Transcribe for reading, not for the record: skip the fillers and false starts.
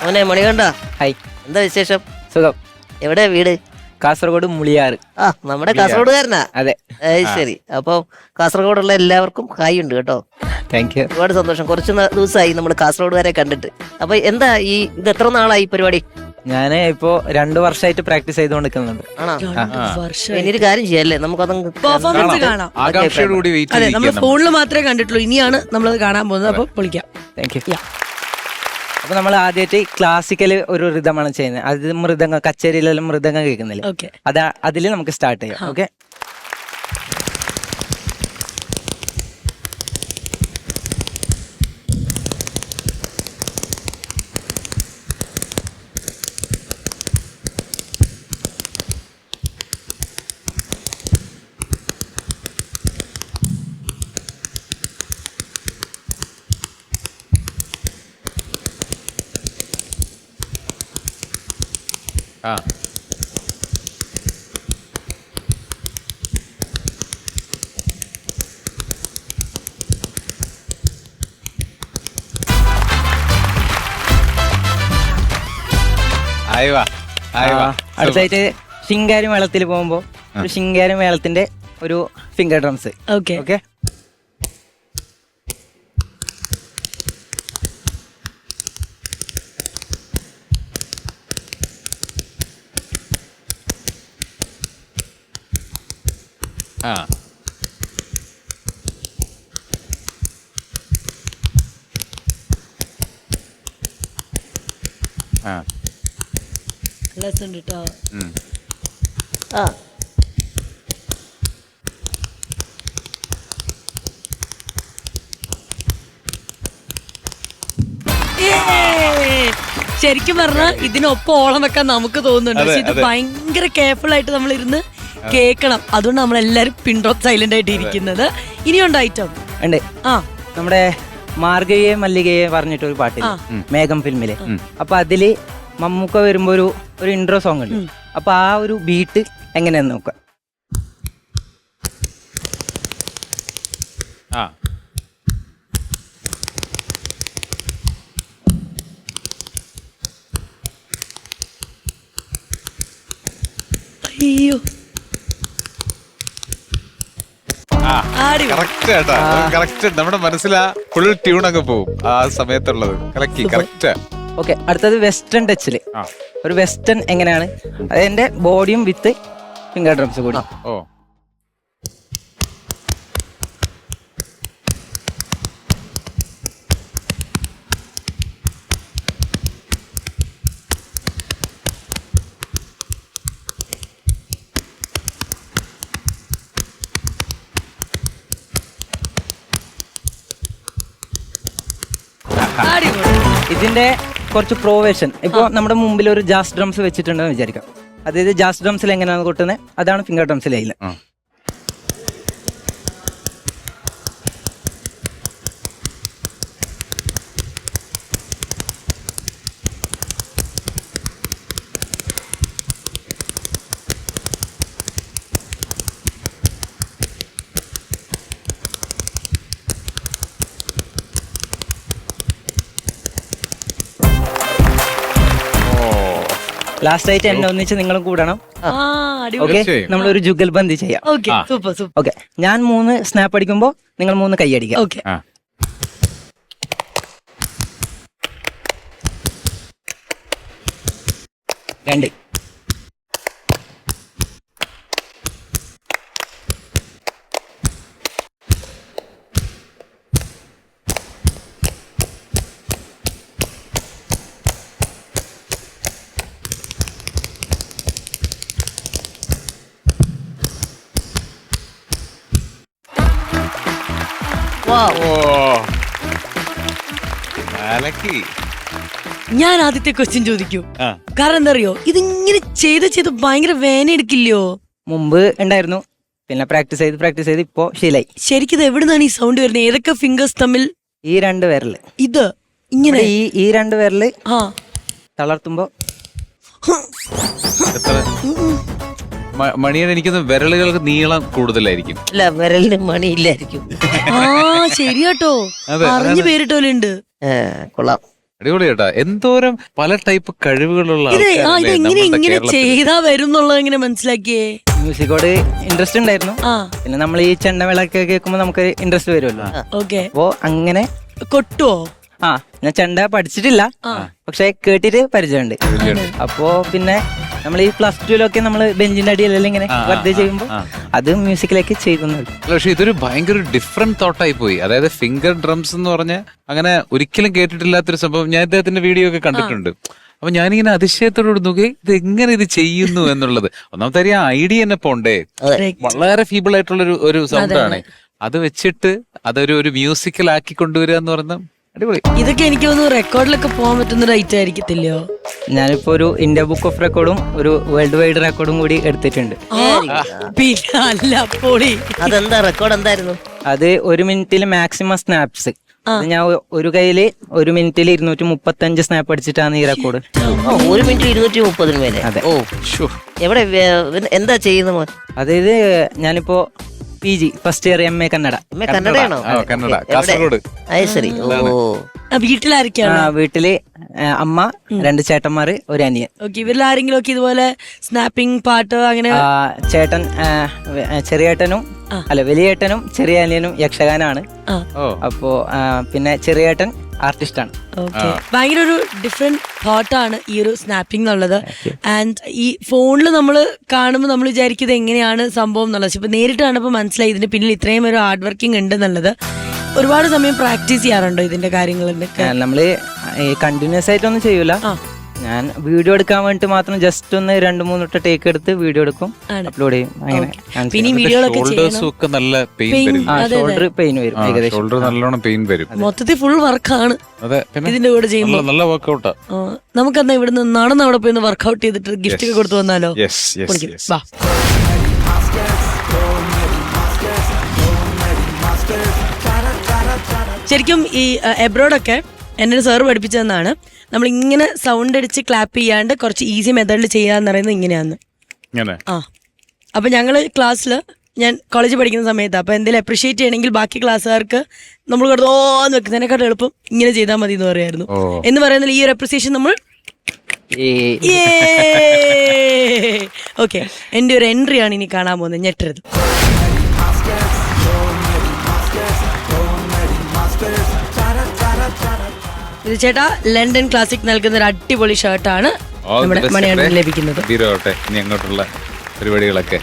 മോനെ മണികണ്ഠ, ഹായ്, എന്താ വിശേഷം? സുഖം. എവിടെ വീട്? കാസർഗോഡ് മുളിയാറ്. നമ്മുടെ കാസർഗോഡുകാരനാ. അതെ. ശരി. അപ്പൊ കാസർഗോഡുള്ള എല്ലാവർക്കും ഹായ് ഉണ്ട് കേട്ടോ. Thank you. ഒരുപാട് സന്തോഷം. കുറച്ച് ദിവസമായി നമ്മൾ കാസർഗോഡുകാരെ കണ്ടിട്ട്. അപ്പൊ എന്താ ഇത് എത്ര നാളായി പരിപാടി? ഞാന് ഇപ്പോ 2 വർഷമായിട്ട് പ്രാക്ടീസ് ചെയ്തുകൊണ്ടിരിക്കുന്നുണ്ട്. ആണോ? ഇനിയൊരു കാര്യം ചെയ്യാല്ലേ, നമുക്കതൊന്ന് പെർഫോമൻസ് കാണാം. ആകാംക്ഷയോടുകൂടി വെയിറ്റ് അതെ, നമ്മൾ ഫോണിൽ മാത്രമേ കണ്ടിട്ടുള്ളൂ. ഇനിയാണ് നമ്മളത് കാണാൻ പോകുന്നത്. അപ്പൊ പൊളിക്കാം. Thank you. അപ്പൊ നമ്മൾ ആദ്യമായിട്ട് ക്ലാസിക്കൽ ഒരു ഋതമാണ് ചെയ്യുന്നത്. അത് മൃദംഗം, കച്ചേരിയിലെല്ലാം മൃദംഗം കേൾക്കുന്നില്ല. ഓക്കെ, അതിൽ നമുക്ക് സ്റ്റാർട്ട് ചെയ്യാം. ഓക്കെ. അടുത്തായിട്ട് ശിങ്കാരി മേളത്തിൽ പോകുമ്പോ ഒരു ശിങ്കാരി മേളത്തിന്റെ ഒരു finger drums. Okay. Okay. Lesson കേട്ടോ. ശരിക്കും പറഞ്ഞാൽ ഇതിനൊപ്പം ഓളം വെക്കാൻ നമുക്ക് തോന്നുന്നുണ്ട്. പക്ഷെ ഇത് ഭയങ്കര കെയർഫുൾ ആയിട്ട് നമ്മൾ ഇരുന്ന് കേൾക്കണം. അതുകൊണ്ട് നമ്മളെല്ലാരും പിൻഡ്രോപ്പ് സൈലന്റ് ആയിട്ട് ഇരിക്കുന്നത്. ഇനിയുണ്ട് ഐറ്റം ഉണ്ട്. നമ്മുടെ മാർഗയെ മല്ലികയെ പറഞ്ഞിട്ട് ഒരു പാട്ടില്ല, മേഘം ഫിലിമില്. അപ്പൊ അതില് മമ്മൂക്ക വരുമ്പോ ഒരു ഇൻട്രോ സോങ് ഉണ്ട്. അപ്പൊ ആ ഒരു ബീറ്റ് എങ്ങനെയാന്ന് നോക്കാം. അയ്യോ, നമ്മുടെ മനസ്സിലാ ഫുൾ ട്യൂൺ അങ്ങ് പോവും ആ സമയത്തുള്ളത്. കറക്റ്റ്. ഓക്കെ. അടുത്തത് വെസ്റ്റേൺ ടച്ചില് ഒരു വെസ്റ്റേൺ എങ്ങനെയാണ്, അതെന്റെ ബോഡിയും വിത്ത് ഫിംഗർ ഡ്രംസ് കൂടി. ഇതിന്റെ കുറച്ച് പ്രോവേഷൻ. ഇപ്പൊ നമ്മുടെ മുമ്പിൽ ഒരു ജാസ് ഡ്രംസ് വെച്ചിട്ടുണ്ടെന്ന് വിചാരിക്കാം. അതായത് ജാസ് ഡ്രംസിൽ എങ്ങനെയാണ് കൊട്ടുന്നത്, അതാണ് ഫിംഗർ ഡ്രംസിലായില്ല. ലാസ്റ്റ് ആയിട്ട് എന്നെ ഒന്നിച്ച് നിങ്ങളും കൂടണം. ഓക്കെ. നമ്മളൊരു ജുഗൽബന്ദി ചെയ്യാം. ഓക്കെ. ഞാൻ 3 സ്നാപ്പ് അടിക്കുമ്പോ നിങ്ങൾ 3 കൈ അടിക്കാം. ഓക്കെ. രണ്ട്. ഞാൻ ആദ്യത്തെ ക്വസ്റ്റ്യൻ ചോദിക്കൂ. കാരണം എന്താ അറിയോ, ഇതിങ്ങനെ ചെയ്ത് ഭയങ്കര വേന എടുക്കില്ലയോ? മുമ്പ് ഉണ്ടായിരുന്നു, പിന്നെ പ്രാക്ടീസ് ചെയ്ത് ഇപ്പോ ശീലായി. ശരിക്കും ഇത് എവിടുന്നാണ് ഈ സൗണ്ട് വരുന്നത്? ഏതൊക്കെ ഫിംഗേഴ്സ് തമ്മിൽ? ഈ 2 വിരല് ഇത് ഇങ്ങനെ, ഈ 2 വിരല് തളർത്തുമ്പോ മണിയുടെ എനിക്കൊന്ന് വിരലുകൾക്ക് നീളം കൂടുതലായിരിക്കും. അല്ല, വിരലിന് മണിയില്ലായിരിക്കും. ശരിയാട്ടോ, അറിഞ്ഞു പേരിട്ടോലുണ്ട്. കൊള്ളാം. അടിപൊളി കേട്ടാ. എന്തോരം പല ടൈപ്പ് കഴിവുകളുള്ള ഇത് ആൾക്കാരല്ലേ ഇതെങ്ങനെ നമ്മളുടെ ഇങ്ങനെ കേരളത്തിൽ. ചെയ്താ വരും എന്നുള്ളത് എങ്ങനെ മനസ്സിലാക്കിയേ? മ്യൂസിക്കോട് ഇൻട്രസ്റ്റ് ഉണ്ടായിരുന്നു. ആ പിന്നെ നമ്മൾ ഈ ചെണ്ടമേളൊക്കെ കേൾക്കുമ്പോൾ നമുക്ക് ഇൻട്രസ്റ്റ് വരുമല്ലോ. ഓക്കെ. അപ്പോ അങ്ങനെ കൊട്ടുവോ? ആ ഞാൻ ചെണ്ട പഠിച്ചിട്ടില്ല, പക്ഷെ കേട്ടിട്ട് പരിചയമുണ്ട്. അപ്പോ പിന്നെ നമ്മൾ ഈ പ്ലസ് ടുവിലൊക്കെ നമ്മൾ ബെഞ്ചിന്റെ അടിയിലെല്ലാം ഇങ്ങനെ വെറുതെ ചെയ്യുമ്പോൾ അത് മ്യൂസിക്കിലേക്ക് ചെയ്യുന്നത്. അല്ല, പക്ഷെ ഇതൊരു ഭയങ്കര ഡിഫറെന്റ് തോട്ടായി പോയി. അതായത് ഫിംഗർ ഡ്രംസ് എന്ന് പറഞ്ഞ അങ്ങനെ ഒരിക്കലും കേട്ടിട്ടില്ലാത്തൊരു സംഭവം. ഞാൻ ഇദ്ദേഹത്തിന്റെ വീഡിയോ ഒക്കെ കണ്ടിട്ടുണ്ട്. അപ്പൊ ഞാനിങ്ങനെ അതിശയത്തോട് നോക്കി ഇത് എങ്ങനെ ഇത് ചെയ്യുന്നു എന്നുള്ളത്. ഒന്നാമത്തെ കാര്യം ഐഡിയ തന്നെ പോണ്ടേ, വളരെ ഫീബിൾ ആയിട്ടുള്ള ഒരു സൗണ്ടാണ്. അത് വെച്ചിട്ട് അതൊരു മ്യൂസിക്കൽ ആക്കി കൊണ്ടുവരിക എന്ന് പറഞ്ഞാൽ അടിപൊളി. ഇതൊക്കെ എനിക്ക് തോന്നുന്നു റെക്കോർഡിലൊക്കെ പോകാൻ പറ്റുന്ന ഒരു ഐറ്റം ആയിരിക്കത്തില്ലയോ? ഞാനിപ്പോ ഒരു ഇന്ത്യ ബുക്ക് ഓഫ് റെക്കോർഡും ഒരു വേൾഡ് വൈഡ് റെക്കോർഡും കൂടി എടുത്തിട്ടുണ്ട്. പിന്നെ അല്ല പൊളി. അതെന്താ റെക്കോർഡ് എന്തായിരുന്നു? അത് 1 മിനിറ്റിൽ മാക്സിമം സ്നാപ്സ്. ഞാൻ ഒരു കയ്യില് 1 മിനിറ്റിൽ 235 സ്നാപ്പ് അടിച്ചിട്ടാണ് ഈ റെക്കോർഡ്. 1 മിനിറ്റ് 230 മേലെ. അതെ. ഓ എവിടെ എന്താ ചെയ്യുന്ന മോൻ? അതായത് ഞാനിപ്പോ PG first year MA Kannada. കന്നഡയാണോ? കന്നഡ, കാസർഗോഡ്. അത് ശരി. ഓ വീട്ടിലായിരിക്കാണ്? വീട്ടില് അമ്മ, 2 ചേട്ടന്മാര്, ഒരു അനിയൻ. ഓക്കെ. ഇവരിൽ ആരെങ്കിലും ഒക്കെ ഇതുപോലെ സ്നാപ്പിംഗ് പാട്ട് അങ്ങനെ? ചേട്ടൻ ചെറിയേട്ടനും അല്ല വലിയേട്ടനും ചെറിയ അനിയനും യക്ഷഗാനാണ്. അപ്പോ പിന്നെ ചെറിയേട്ടൻ ആർട്ടിസ്റ്റാണ്. ഓക്കെ. ഭയങ്കര ഒരു ഡിഫറെന്റ് തോട്ടാണ് ഈ ഒരു സ്നാപ്പിംഗ് എന്നുള്ളത്. ആൻഡ് ഈ ഫോണിൽ നമ്മൾ കാണുമ്പോൾ നമ്മൾ വിചാരിക്കുന്നത് എങ്ങനെയാണ് സംഭവം എന്നുള്ളത്. പക്ഷെ ഇപ്പൊ നേരിട്ട് കാണുമ്പോൾ മനസ്സിലായി ഇതിന്റെ പിന്നിൽ ഇത്രയും ഒരു ഹാർഡ് വർക്കിംഗ് ഉണ്ട് എന്നുള്ളത്. ഒരുപാട് സമയം പ്രാക്ടീസ് ചെയ്യാറുണ്ടോ ഇതിന്റെ കാര്യങ്ങളൊക്കെ? നമ്മള് കണ്ടിന്യൂസ് ആയിട്ടൊന്നും ചെയ്യൂല. ഞാൻ വീഡിയോ എടുക്കാൻ വേണ്ടി മാത്രം ജസ്റ്റ് ഒന്ന് 2-3 വട്ടം ടേക്ക് എടുത്ത് വീഡിയോ എടുക്കും, അപ്ലോഡ് ചെയ്യും. അങ്ങനെ പിന്നെ വീഡിയോകളൊക്കെ ഷോൾഡേഴ്സും നല്ല പെയിൻ വരും. ഷോൾഡർ പെയിൻ വരും, ഏകദേശം ഷോൾഡർ നല്ലോണം പെയിൻ വരും. മൊത്തത്തിൽ ഫുൾ വർക്കാണ് അതെ. പിന്നെ ഇതിന്റെ കൂടെ ചെയ്യുമ്പോൾ നല്ല വർക്കൗട്ടാ. നമുക്കെന്നാ ഇവിടെ നിന്ന് നടന്ന് അവിടെ പോയി വർക്ക്ഔട്ട് ചെയ്തിട്ട് ഗിഫ്റ്റ് ഒക്കെ കൊടുത്തു വന്നാലോ? വാ. ശരിക്കും ഈ എബ്രോഡൊക്കെ എന്നൊരു സാറ് പഠിപ്പിച്ചതെന്നാണ്, നമ്മൾ ഇങ്ങനെ സൗണ്ട് അടിച്ച് ക്ലാപ്പ് ചെയ്യാണ്ട് കുറച്ച് ഈസി മെത്തേഡിൽ ചെയ്യാന്ന് പറയുന്നത് ഇങ്ങനെയാന്ന്. അപ്പൊ ഞങ്ങള് ക്ലാസ്സില്, ഞാൻ കോളേജിൽ പഠിക്കുന്ന സമയത്ത്, അപ്പൊ എന്തെങ്കിലും അപ്രീഷിയേറ്റ് ചെയ്യണമെങ്കിൽ ബാക്കി ക്ലാസ്സുകാർക്ക് നമ്മൾ കിടന്നോന്ന് വെക്കുന്നതിനെക്കാട്ടും എളുപ്പം ഇങ്ങനെ ചെയ്താൽ മതി എന്ന് പറയായിരുന്നു. എന്ന് പറയുന്നത് ഈ ഒരു അപ്രീസിയേഷൻ നമ്മൾ ഓക്കെ. എന്റെ ഒരു എൻട്രി ആണ് ഇനി കാണാൻ പോകുന്നത്, ഞെട്ടരുത്. ഇത് ചേട്ടാ ലണ്ടൻ ക്ലാസിക് നൽകുന്ന ഒരു അടിപൊളി ഷർട്ടാണ് നമ്മുടെ മണിയാണ് ലഭിക്കുന്നത്. അങ്ങോട്ടുള്ള പരിപാടികളൊക്കെ